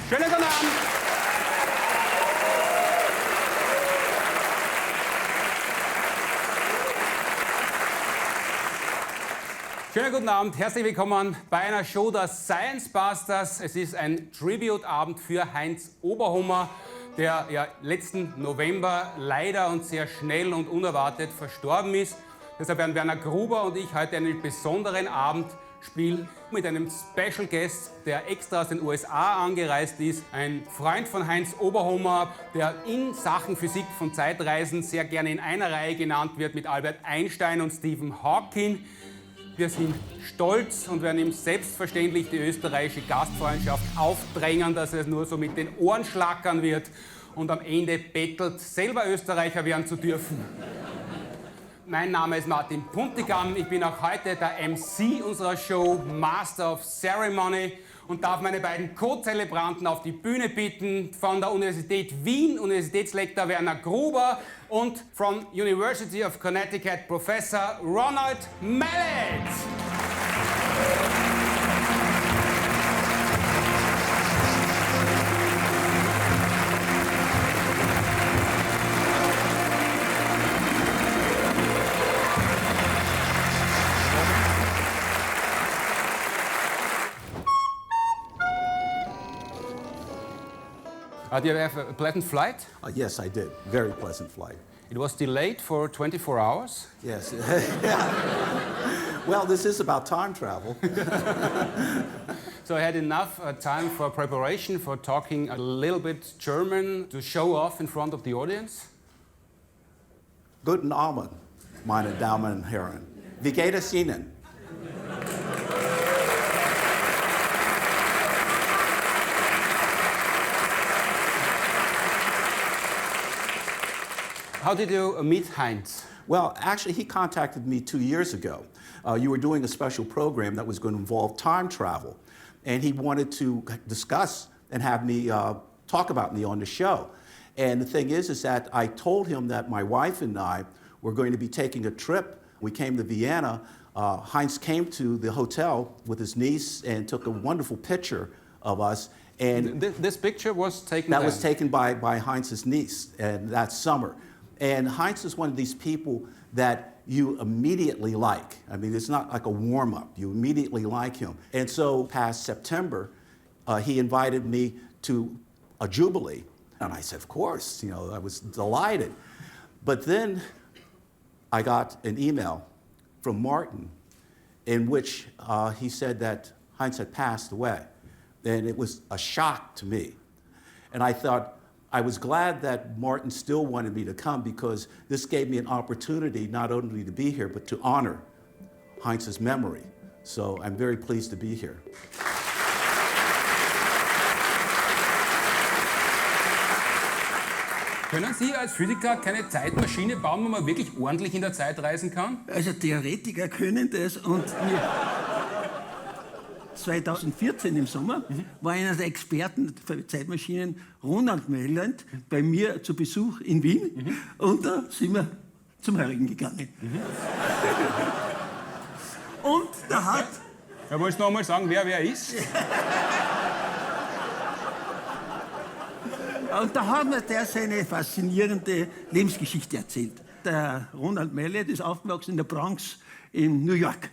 Schönen guten Abend. Schönen guten Abend, herzlich willkommen bei einer Show der Science Busters. Es ist ein Tribute-Abend für Heinz Oberhummer, der ja letzten November leider und sehr schnell und unerwartet verstorben ist. Deshalb werden Werner Gruber und ich heute einen besonderen Abend spielen mit einem Special Guest, der extra aus den USA angereist ist. Ein Freund von Heinz Oberhummer, der in Sachen Physik von Zeitreisen sehr gerne in einer Reihe genannt wird mit Albert Einstein und Stephen Hawking. Wir sind stolz und werden ihm selbstverständlich die österreichische Gastfreundschaft aufdrängen, dass er es nur so mit den Ohren schlackern wird und am Ende bettelt, selber Österreicher werden zu dürfen. Mein Name ist Puntigam, ich bin auch heute der MC unserer Show, Master of Ceremony und darf meine beiden Co-Zelebranten auf die Bühne bitten, von der Universität Wien, Universitätslektor Werner Gruber und from University of Connecticut, Professor Ronald Mallett. Did you have a pleasant flight? Yes, I did. Very pleasant flight. It was delayed for 24 hours? Yes. Well, this is about time travel. So I had enough time for preparation, for talking a little bit German to show off in front of the audience. Guten Abend, meine Damen und Herren. Wie geht es Ihnen? How did you meet Heinz? Well, actually, he contacted me 2 years ago. You were doing a special program that was going to involve time travel, and he wanted to discuss and have me talk about me on the show. And the thing is that I told him that my wife and I were going to be taking a trip. We came to Vienna. Heinz came to the hotel with his niece and took a wonderful picture of us. And this picture was taken That was taken by Heinz's niece and that summer. And Heinz is one of these people that you immediately like. I mean, it's not like a warm-up. You immediately like him. And so past September, he invited me to a jubilee. And I said, of course, you know, I was delighted. But then I got an email from Martin in which he said that Heinz had passed away. And it was a shock to me. And I thought, I was glad that Martin still wanted me to come because this gave me an opportunity not only to be here, but to honor Heinz's memory. So I'm very pleased to be here. Können Sie als Physiker keine Zeitmaschine bauen, wo man wirklich ordentlich in der Zeit reisen kann? Also Theoretiker können das und 2014 im Sommer war einer der Experten für Zeitmaschinen, Ronald Mallett, bei mir zu Besuch in Wien und da sind wir zum Heurigen gegangen. Und da hat... Ja, wolltest du noch mal sagen, wer ist? Und da hat mir der seine faszinierende Lebensgeschichte erzählt. Der Ronald Mallett ist aufgewachsen in der Bronx in New York.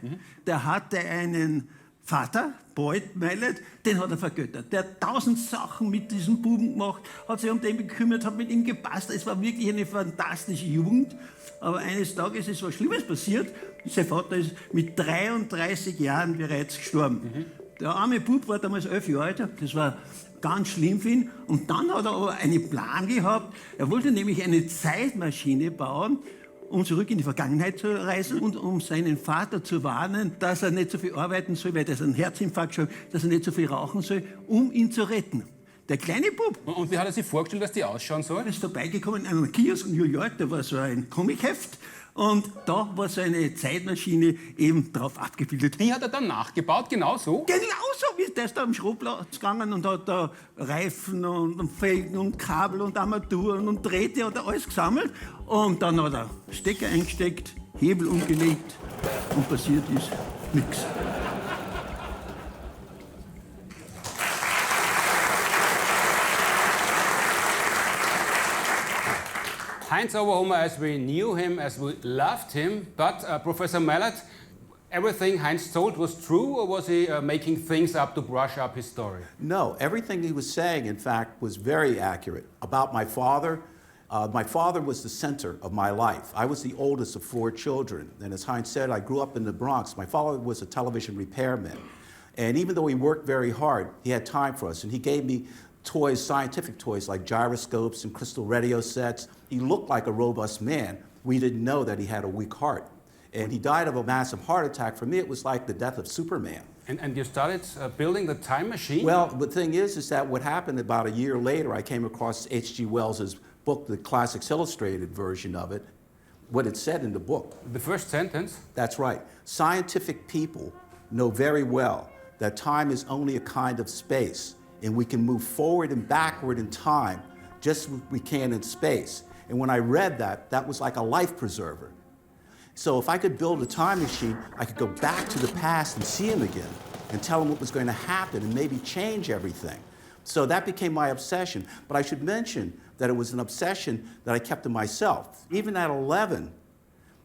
Der hatte einen Vater, Boyd Mallett, den hat er vergöttert. Der hat 1000 Sachen mit diesem Buben gemacht, hat sich um den gekümmert, hat mit ihm gepasst. Es war wirklich eine fantastische Jugend. Aber eines Tages ist was Schlimmes passiert. Sein Vater ist mit 33 Jahren bereits gestorben. Der arme Bub war damals 11 Jahre alt. Das war ganz schlimm für ihn. Und dann hat er aber einen Plan gehabt. Er wollte nämlich eine Zeitmaschine bauen, um zurück in die Vergangenheit zu reisen und um seinen Vater zu warnen, dass er nicht so viel arbeiten soll, weil er einen Herzinfarkt schon, dass er nicht so viel rauchen soll, um ihn zu retten. Der kleine Bub. Und wie hat er sich vorgestellt, dass die ausschauen soll? Er ist vorbeigekommen in einem Kiosk in New York, da war so ein Comicheft und da war so eine Zeitmaschine eben drauf abgebildet. Die hat er dann nachgebaut, genau so? Genau so, wie der ist da am Schrottplatz gegangen und hat da Reifen und Felgen und Kabel und Armaturen und Drähte hat er alles gesammelt und dann hat er Stecker eingesteckt, Hebel umgelegt und passiert ist nichts. Heinz Oberhummer as we knew him, as we loved him, but Professor Mallett, everything Heinz told was true, or was he making things up to brush up his story? No, everything he was saying, in fact, was very accurate. About my father was the center of my life. I was the oldest of 4 children, and as Heinz said, I grew up in the Bronx. My father was a television repairman, and even though he worked very hard, he had time for us, and he gave me toys, scientific toys like gyroscopes and crystal radio sets. He looked like a robust man. We didn't know that he had a weak heart. And he died of a massive heart attack. For me, it was like the death of Superman. And you started building the time machine? Well, the thing is that what happened about a year later, I came across H.G. Wells's book, the Classics Illustrated version of it, what it said in the book. The first sentence? That's right. Scientific people know very well that time is only a kind of space, and we can move forward and backward in time just as we can in space. And when I read that, that was like a life preserver. So if I could build a time machine, I could go back to the past and see him again and tell him what was going to happen and maybe change everything. So that became my obsession. But I should mention that it was an obsession that I kept to myself. Even at 11,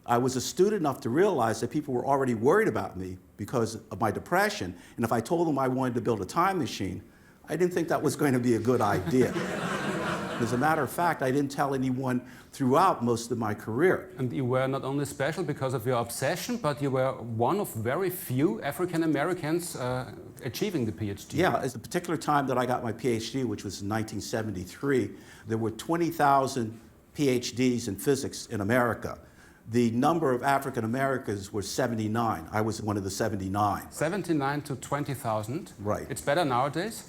I was astute enough to realize that people were already worried about me because of my depression. And if I told them I wanted to build a time machine, I didn't think that was going to be a good idea. As a matter of fact, I didn't tell anyone throughout most of my career. And you were not only special because of your obsession, but you were one of very few African Americans achieving the PhD. Yeah, at the particular time that I got my PhD, which was in 1973, there were 20,000 PhDs in physics in America. The number of African Americans was 79. I was one of the 79. 79 to 20,000. Right. It's better nowadays?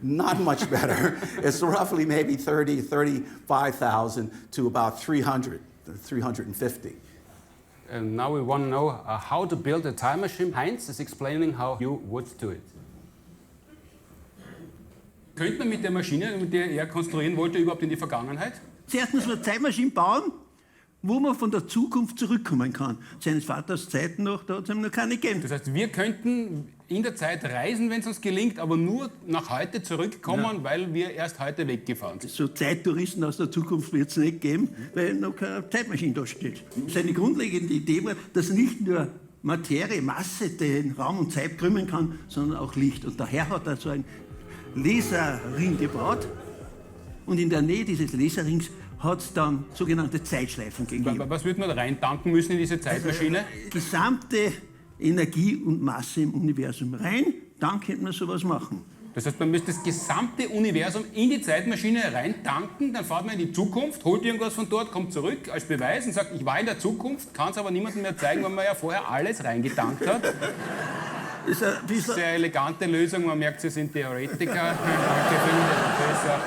Not much better. It's roughly maybe 35,000 to about 300, 350. And now we want to know how to build a time machine. Heinz is explaining how you would do it. Könnte man mit der Maschine, mit der er konstruieren wollte, überhaupt in die Vergangenheit? Zuerst muss man eine Zeitmaschine bauen, wo man von der Zukunft zurückkommen kann. Seines Vaters Zeiten noch, da hat es ihm noch keine gegeben. Das heißt, wir könnten in der Zeit reisen, wenn es uns gelingt, aber nur nach heute zurückkommen, weil wir erst heute weggefahren sind. So Zeittouristen aus der Zukunft wird es nicht geben, weil noch keine Zeitmaschine da steht. Seine grundlegende Idee war, dass nicht nur Materie, Masse den Raum und Zeit krümmen kann, sondern auch Licht. Und daher hat er so einen Laserring gebaut und in der Nähe dieses Laserrings hat es dann sogenannte Zeitschleifen gegeben. Was würde man da rein tanken müssen in diese Zeitmaschine? Also, gesamte Energie und Masse im Universum rein, dann könnte man sowas machen. Das heißt, man müsste das gesamte Universum in die Zeitmaschine rein tanken, dann fährt man in die Zukunft, holt irgendwas von dort, kommt zurück als Beweis und sagt, ich war in der Zukunft, kann es aber niemandem mehr zeigen, weil man ja vorher alles reingetankt hat. Das ist ein bisschen Sehr elegante Lösung, man merkt, Sie sind Theoretiker. Danke für den Professor.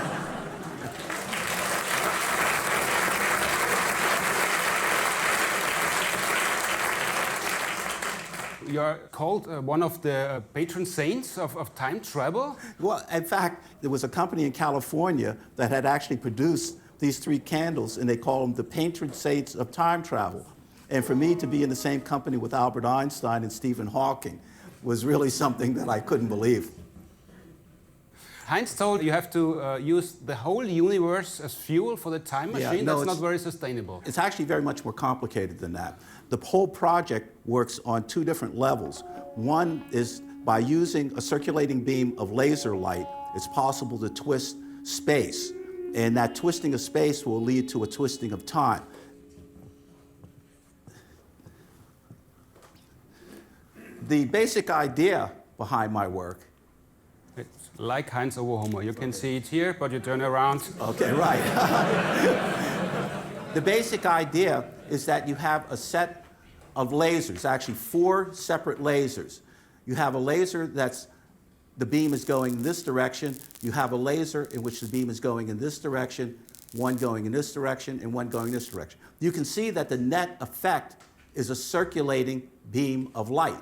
You are called one of the patron saints of time travel. Well, in fact, there was a company in California that had actually produced these 3 candles, and they call them the patron saints of time travel. And for me to be in the same company with Albert Einstein and Stephen Hawking was really something that I couldn't believe. Heinz told you have to use the whole universe as fuel for the time machine. No, that's not very sustainable. It's actually very much more complicated than that. The whole project works on 2 different levels. One is by using a circulating beam of laser light, it's possible to twist space. And that twisting of space will lead to a twisting of time. The basic idea behind my work. It's like Heinz Oberhummer. You can see it here, but you turn around. Okay, right. The basic idea is that you have a set of lasers, actually 4 separate lasers. You have a laser that's, the beam is going in this direction. You have a laser in which the beam is going in this direction, one going in this direction, and one going in this direction. You can see that the net effect is a circulating beam of light.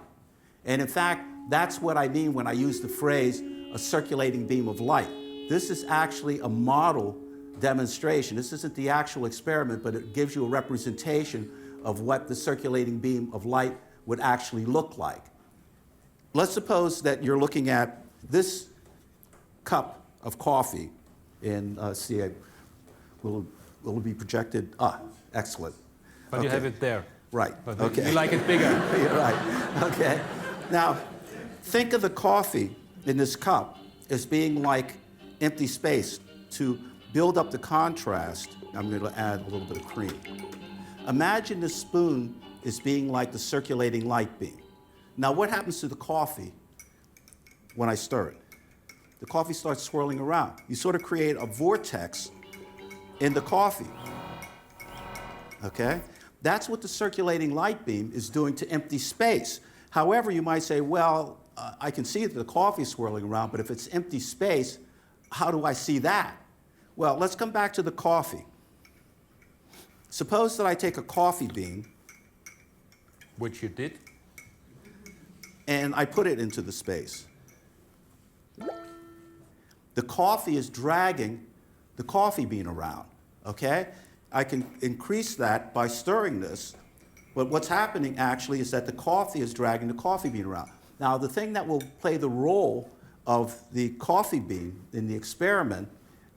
And in fact, that's what I mean when I use the phrase, a circulating beam of light. This is actually a model demonstration. This isn't the actual experiment, but it gives you a representation of what the circulating beam of light would actually look like. Let's suppose that you're looking at this cup of coffee, and see, we'll will be projected. Excellent. But you have it there. Right. But Okay. you like it bigger. You're right. Okay. Now, think of the coffee in this cup as being like empty space. To build up the contrast, I'm going to add a little bit of cream. Imagine the spoon as being like the circulating light beam. Now, what happens to the coffee when I stir it? The coffee starts swirling around. You sort of create a vortex in the coffee. Okay? That's what the circulating light beam is doing to empty space. However, you might say, well, I can see that the coffee is swirling around, but if it's empty space, how do I see that? Well, let's come back to the coffee. Suppose that I take a coffee bean. Which you did. And I put it into the space. The coffee is dragging the coffee bean around, okay? I can increase that by stirring this, but what's happening actually is that the coffee is dragging the coffee bean around. Now, the thing that will play the role of the coffee bean in the experiment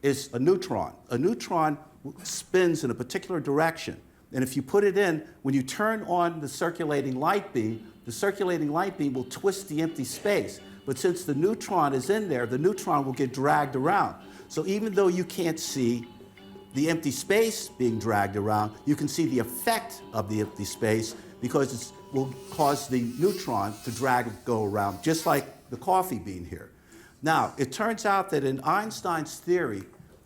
is a neutron. A neutron spins in a particular direction. And if you put it in, when you turn on the circulating light beam will twist the empty space. But since the neutron is in there, the neutron will get dragged around. So even though you can't see the empty space being dragged around, you can see the effect of the empty space because it will cause the neutron to drag it go around, just like the coffee bean here. Now, it turns out that in Einstein's theory,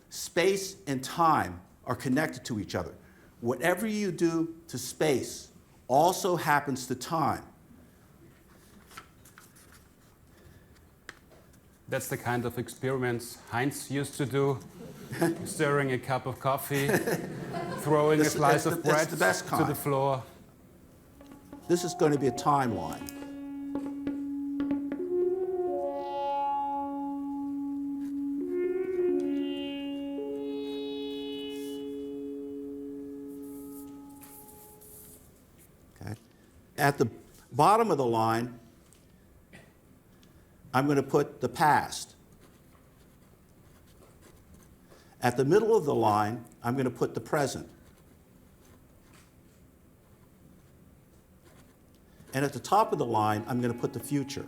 space and time are connected to each other. Whatever you do to space also happens to time. That's the kind of experiments Heinz used to do, stirring a cup of coffee, throwing a slice of bread to the floor. This is going to be a timeline. Okay. At the bottom of the line, I'm going to put the past. At the middle of the line, I'm going to put the present. And at the top of the line, I'm going to put the future.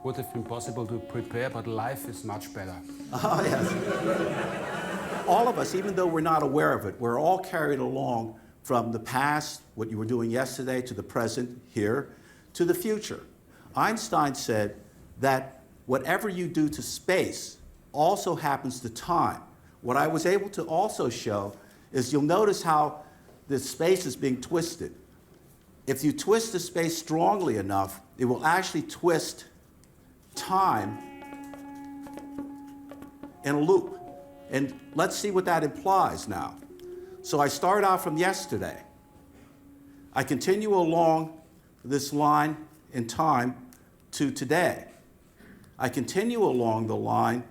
Would have been possible to prepare, but life is much better. Oh, yes. All of us, even though we're not aware of it, we're all carried along from the past, what you were doing yesterday, to the present, here, to the future. Einstein said that whatever you do to space also happens to time. What I was able to also show is you'll notice how the space is being twisted. If you twist the space strongly enough, it will actually twist time in a loop. And let's see what that implies now. So I start out from yesterday. I continue along this line in time to today. I continue along the line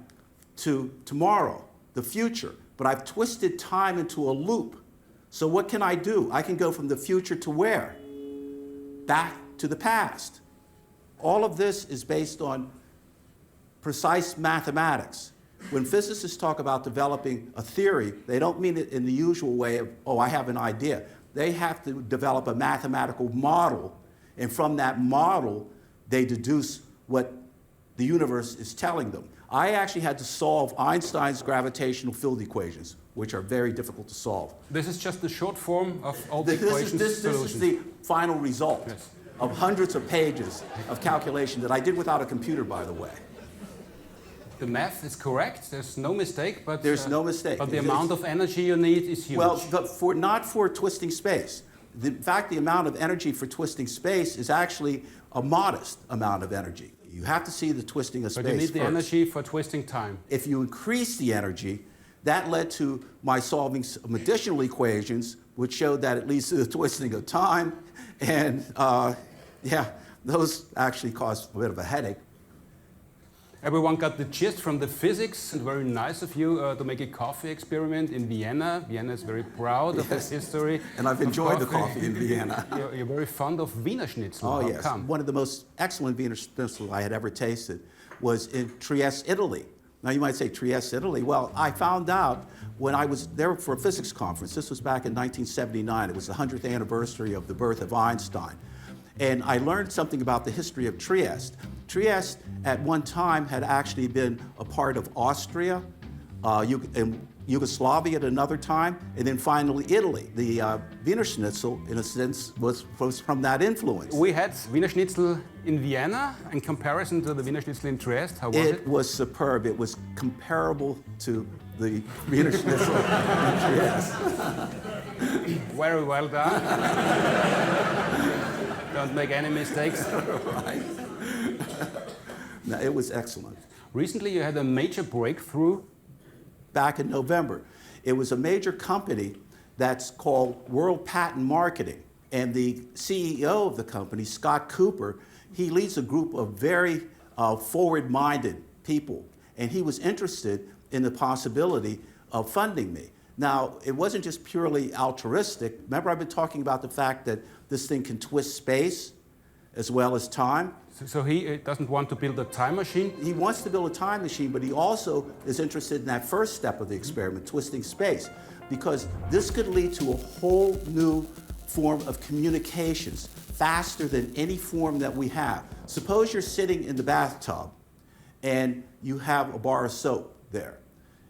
to tomorrow, the future, but I've twisted time into a loop. So what can I do? I can go from the future to where? Back to the past. All of this is based on precise mathematics. When physicists talk about developing a theory, they don't mean it in the usual way of, oh, I have an idea. They have to develop a mathematical model, and from that model, they deduce what the universe is telling them. I actually had to solve Einstein's gravitational field equations, which are very difficult to solve. This is just the short form of all the equations This is the final result of hundreds of pages of calculation that I did without a computer, by the way. The math is correct, there's no mistake, but there's no mistake. But the amount of energy you need is huge. Well, but not for twisting space. In fact, the amount of energy for twisting space is actually a modest amount of energy. You have to see the twisting of space But you need the first. energy for twisting time. If you increase the energy, that led to my solving some additional equations, which showed that it leads to the twisting of time. And yeah, those actually caused a bit of a headache. Everyone got the gist from the physics, and very nice of you to make a coffee experiment in Vienna. Vienna is very proud of its history. And I've enjoyed the coffee in Vienna. You're very fond of Wiener Schnitzel. Oh, How yes. come? One of the most excellent Wiener Schnitzel I had ever tasted was in Trieste, Italy. Now you might say Trieste, Italy. Well, I found out when I was there for a physics conference. This was back in 1979. It was the 100th anniversary of the birth of Einstein. And I learned something about the history of Trieste. Trieste at one time had actually been a part of Austria, and Yugoslavia at another time, and then finally Italy. The Wiener Schnitzel, in a sense, was from that influence. We had Wiener Schnitzel in Vienna in comparison to the Wiener Schnitzel in Trieste. How was it? It was superb. It was comparable to the Wiener Schnitzel in Trieste. Very well done. Don't make any mistakes. Right. No, it was excellent. Recently you had a major breakthrough. Back in November. It was a major company that's called World Patent Marketing. And the CEO of the company, Scott Cooper, he leads a group of very forward-minded people. And he was interested in the possibility of funding me. Now, it wasn't just purely altruistic. Remember, I've been talking about the fact that this thing can twist space as well as time. So he doesn't want to build a time machine? He wants to build a time machine, but he also is interested in that first step of the experiment, twisting space, because this could lead to a whole new form of communications, faster than any form that we have. Suppose you're sitting in the bathtub and you have a bar of soap there,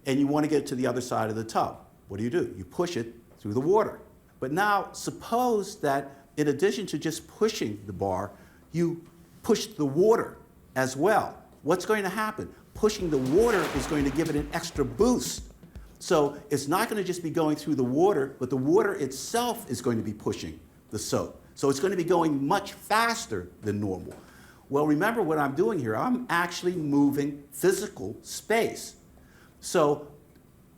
and you want to get it to the other side of the tub. What do? You push it through the water. But now suppose that in addition to just pushing the bar, you push the water as well. What's going to happen? Pushing the water is going to give it an extra boost. So it's not going to just be going through the water, but the water itself is going to be pushing the soap. So it's going to be going much faster than normal. Well, remember what I'm doing here. I'm actually moving physical space. So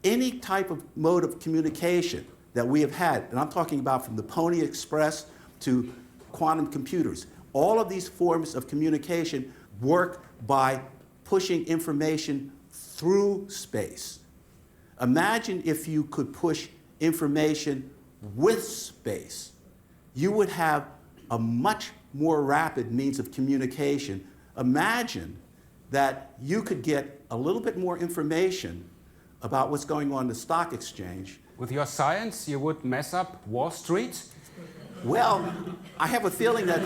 any type of mode of communication that we have had, and I'm talking about from the Pony Express to quantum computers, all of these forms of communication work by pushing information through space. Imagine if you could push information with space. You would have a much more rapid means of communication. Imagine that you could get a little bit more information about what's going on in the stock exchange. With your science, you would mess up Wall Street? Well, I have a feeling that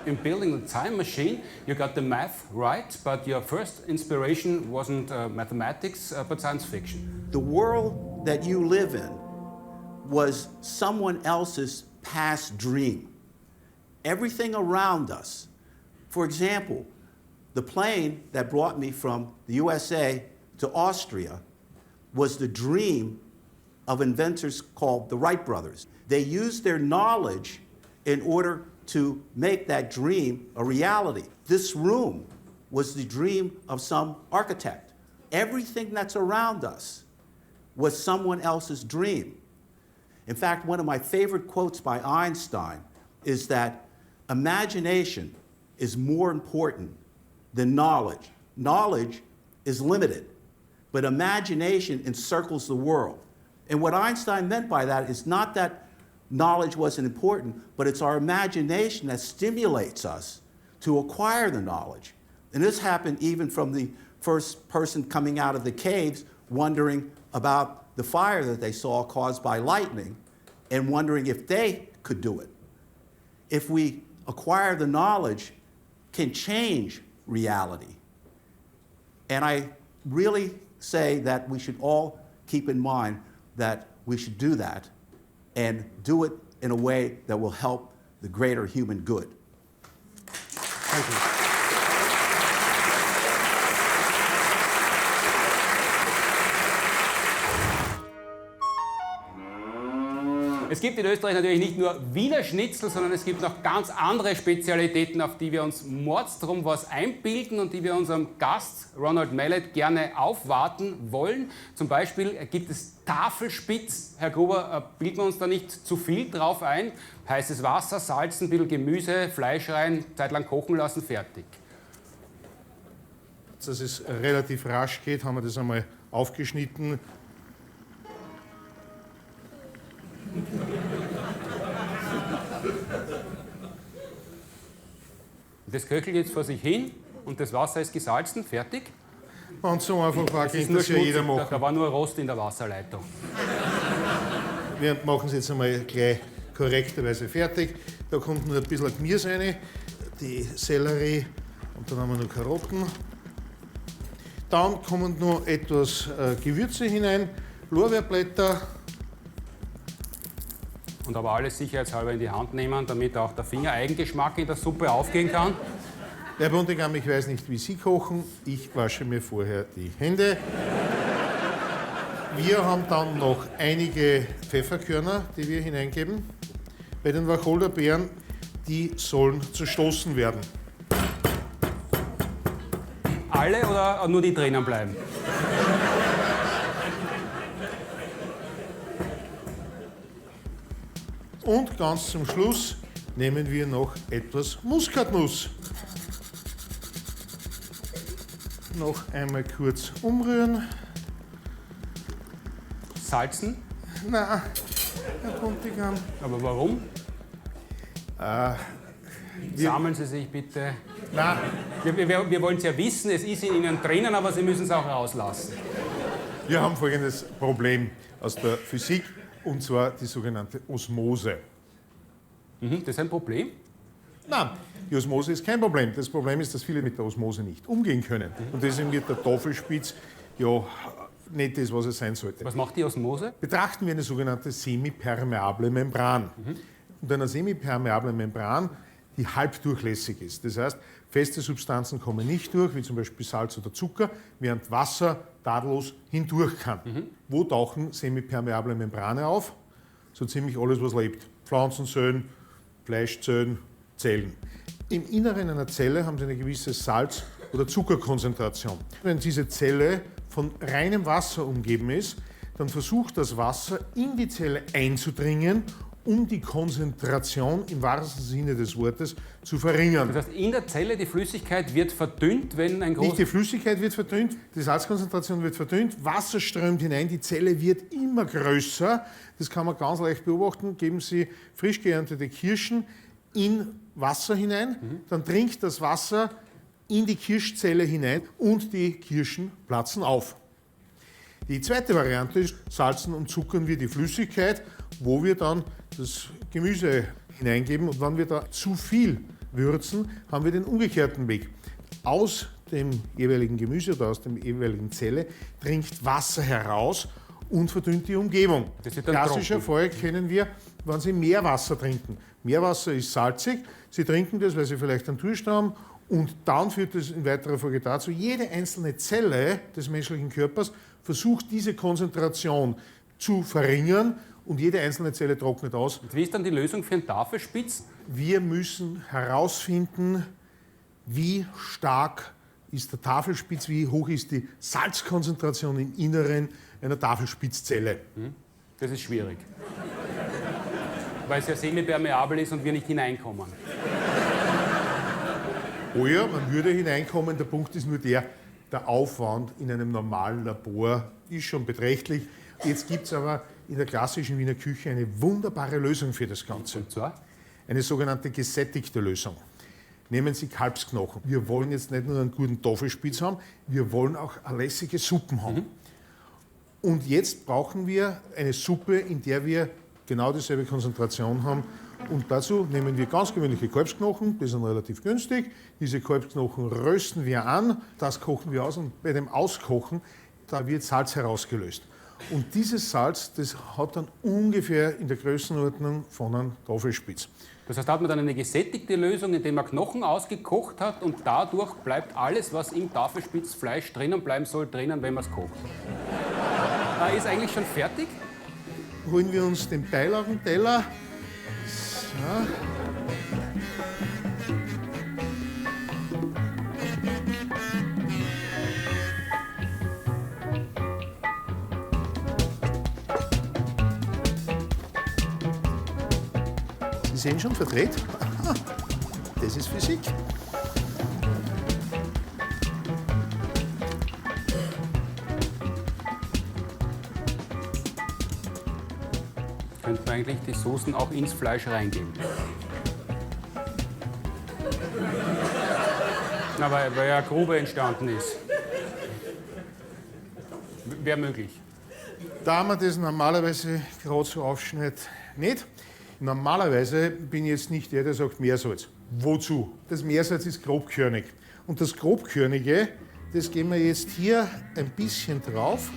In building the time machine, you got the math right, but your first inspiration wasn't mathematics, but science fiction. the world that you live in was someone else's past dream. Everything around us. For example, the plane that brought me from the USA to Austria was the dream of inventors called the Wright brothers. They used their knowledge in order to make that dream a reality. This room was the dream of some architect. Everything that's around us was someone else's dream. In fact, one of my favorite quotes by Einstein is that imagination is more important than knowledge. Knowledge is limited, but imagination encircles the world. And what Einstein meant by that is not that knowledge wasn't important, but it's our imagination that stimulates us to acquire the knowledge. And this happened even from the first person coming out of the caves wondering about the fire that they saw caused by lightning and wondering if they could do it. If we acquire the knowledge, can change reality. And I really say that we should all keep in mind that we should do that and do it in a way that will help the greater human good. Thank you. Es gibt in Österreich natürlich nicht nur Wiener Schnitzel, sondern es gibt noch ganz andere Spezialitäten, auf die wir uns mordsdrum was einbilden und die wir unserem Gast Ronald Mallett gerne aufwarten wollen. Zum Beispiel gibt es Tafelspitz. Herr Gruber, bilden wir uns da nicht zu viel drauf ein? Heißes Wasser, salzen, ein bisschen Gemüse, Fleisch rein, zeitlang kochen lassen, fertig. Dass es relativ rasch geht, haben wir das einmal aufgeschnitten. Das köchelt jetzt vor sich hin. Und das Wasser ist gesalzen, fertig? Wenn es so einfach war, Das ist könnte nur das ja jeder schmutzig, machen. da war nur Rost in der Wasserleitung. Wir machen es jetzt einmal gleich korrekterweise fertig. Da kommt nur ein bisschen Gemüse rein, die Sellerie und dann haben wir noch Karotten. Dann kommen noch etwas Gewürze hinein, Lorbeerblätter. Und aber alles sicherheitshalber in die Hand nehmen, damit auch der Fingereigengeschmack in der Suppe aufgehen kann. Herr Puntigam, ich weiß nicht, wie Sie kochen. Ich wasche mir vorher die Hände. Wir haben dann noch einige Pfefferkörner, die wir hineingeben. Bei den Wacholderbeeren, die sollen zerstoßen werden. Alle oder nur die drinnen bleiben? Und ganz zum Schluss nehmen wir noch etwas Muskatnuss. Noch einmal kurz umrühren. Salzen? Na, Herr Puntigam. Aber warum? Sammeln Sie sich bitte. Na, Wir wollen es ja wissen, es ist in Ihnen drinnen, aber Sie müssen es auch rauslassen. wir haben folgendes Problem aus der Physik, und zwar die sogenannte Osmose. Das ist ein Problem? Nein, die Osmose ist kein Problem. Das Problem ist, dass viele mit der Osmose nicht umgehen können. Und deswegen wird der Tafelspitz ja nicht das, was er sein sollte. Was macht die Osmose? Betrachten wir eine sogenannte semipermeable Membran. Und eine semipermeable Membran, die halbdurchlässig ist. Das heißt, feste Substanzen kommen nicht durch, wie zum Beispiel Salz oder Zucker, während Wasser tadellos hindurch kann. Wo tauchen semipermeable Membrane auf? So ziemlich alles, was lebt. Pflanzenzellen, Fleischzellen, Zellen. Im Inneren einer Zelle haben sie eine gewisse Salz- oder Zuckerkonzentration. Wenn diese Zelle von reinem Wasser umgeben ist, dann versucht das Wasser in die Zelle einzudringen, um die Konzentration im wahrsten Sinne des Wortes zu verringern. Das heißt, in der Zelle die Flüssigkeit wird verdünnt, wenn ein Nicht die großes... Flüssigkeit wird verdünnt, die Salzkonzentration wird verdünnt, Wasser strömt hinein, die Zelle wird immer größer. Das kann man ganz leicht beobachten. Geben Sie frisch geerntete Kirschen in Wasser hinein, dann dringt das Wasser in die Kirschzelle hinein und die Kirschen platzen auf. Die zweite Variante ist, salzen und zuckern wir die Flüssigkeit, wo wir dann das Gemüse hineingeben. Und wenn wir da zu viel würzen, haben wir den umgekehrten Weg. Aus dem jeweiligen Gemüse oder aus der jeweiligen Zelle dringt Wasser heraus und verdünnt die Umgebung. Das wird dann Klassischer trocken. Fall kennen wir, wenn Sie Meerwasser trinken. Meerwasser ist salzig, Sie trinken das, weil Sie vielleicht einen Durst haben, und dann führt es in weiterer Folge dazu, jede einzelne Zelle des menschlichen Körpers versucht, diese Konzentration zu verringern, und jede einzelne Zelle trocknet aus. Und wie ist dann die Lösung für einen Tafelspitz? Wir müssen herausfinden, wie stark ist der Tafelspitz, wie hoch ist die Salzkonzentration im Inneren einer Tafelspitzzelle. Das ist schwierig. Weil es ja semipermeabel ist und wir nicht hineinkommen. Oh ja, man würde hineinkommen, der Punkt ist nur der Aufwand in einem normalen Labor ist schon beträchtlich. Jetzt gibt es aber in der klassischen Wiener Küche eine wunderbare Lösung für das Ganze. Und zwar? Eine sogenannte gesättigte Lösung. Nehmen Sie Kalbsknochen. Wir wollen jetzt nicht nur einen guten Tafelspitz haben, wir wollen auch lässige Suppen haben. Und jetzt brauchen wir eine Suppe, in der wir genau dieselbe Konzentration haben. Und dazu nehmen wir ganz gewöhnliche Kalbsknochen, die sind relativ günstig. Diese Kalbsknochen rösten wir an, das kochen wir aus, und bei dem Auskochen, da wird Salz herausgelöst. Und dieses Salz, das hat dann ungefähr in der Größenordnung von einem Tafelspitz. Das heißt, da hat man dann eine gesättigte Lösung, indem man Knochen ausgekocht hat, und dadurch bleibt alles, was im Tafelspitzfleisch drinnen bleiben soll, drinnen, wenn man es kocht. Da ist eigentlich schon fertig. Holen wir uns den Beilagenteller. So. Sie sehen schon verdreht? Das ist Physik. Könnte man eigentlich die Soßen auch ins Fleisch reingeben. Na, weil ja Gruber entstanden ist. Wäre möglich. Da man das normalerweise gerade so aufschneidet, nicht. Normalerweise bin ich jetzt nicht der, der sagt Meersalz. Wozu? Das Meersalz ist grobkörnig. Und das Grobkörnige, das geben wir jetzt hier ein bisschen drauf.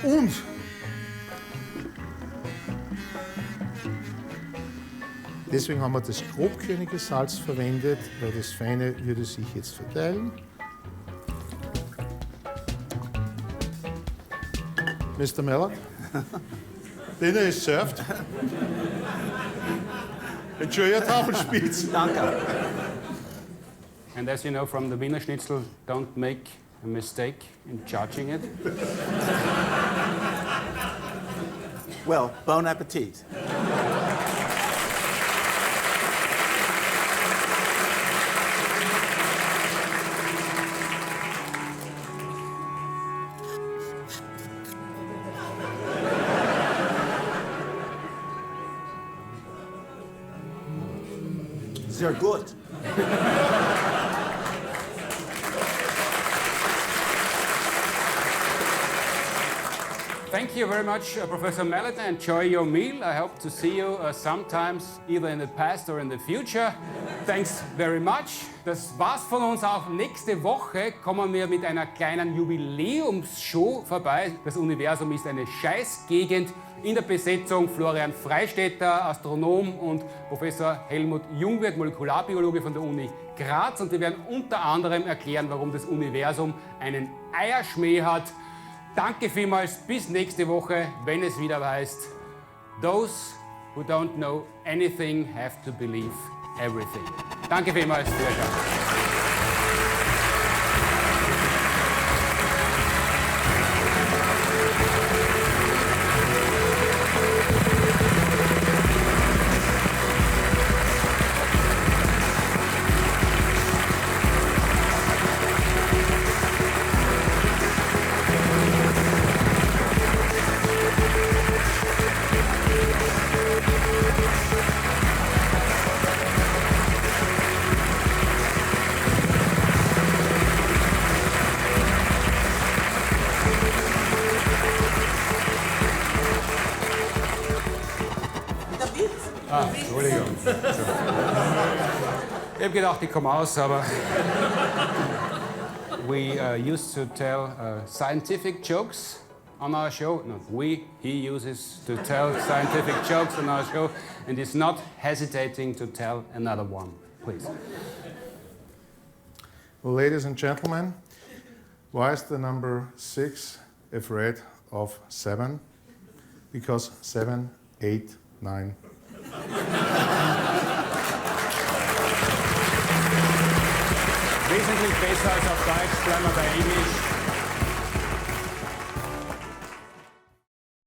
Und deswegen haben wir das grobkörnige Salz verwendet, weil das Feine würde sich jetzt verteilen. Mr. Mallett, dinner is served. Enjoy your Tafelspitz. Danke. And as you know from the Wiener Schnitzel, don't make a mistake in judging it. Well, bon appetit. Sehr gut. Thank you very much, Professor Mallett. Enjoy your meal. I hope to see you sometimes, either in the past or in the future. Thanks very much. Das war's von uns auch. Nächste Woche kommen wir mit einer kleinen Jubiläumsshow vorbei. Das Universum ist eine Scheißgegend. In der Besetzung Florian Freistetter, Astronom, und Professor Helmut Jungwirth, Molekularbiologe von der Uni Graz. Und wir werden unter anderem erklären, warum das Universum einen Eierschmäh hat. Danke vielmals, bis nächste Woche, wenn es wieder heißt, those who don't know anything have to believe everything. Danke vielmals, Wiederschauen. Entschuldigung. Ich habe gedacht, ich komme aus, aber we used to tell scientific jokes on our show. No, he uses to tell scientific jokes on our show and is not hesitating to tell another one. Please. Ladies and gentlemen, why is the number 6 afraid of 7? Because 7, 8, 9. Wesentlich besser als auf Deutsch, bleiben wir bei Englisch.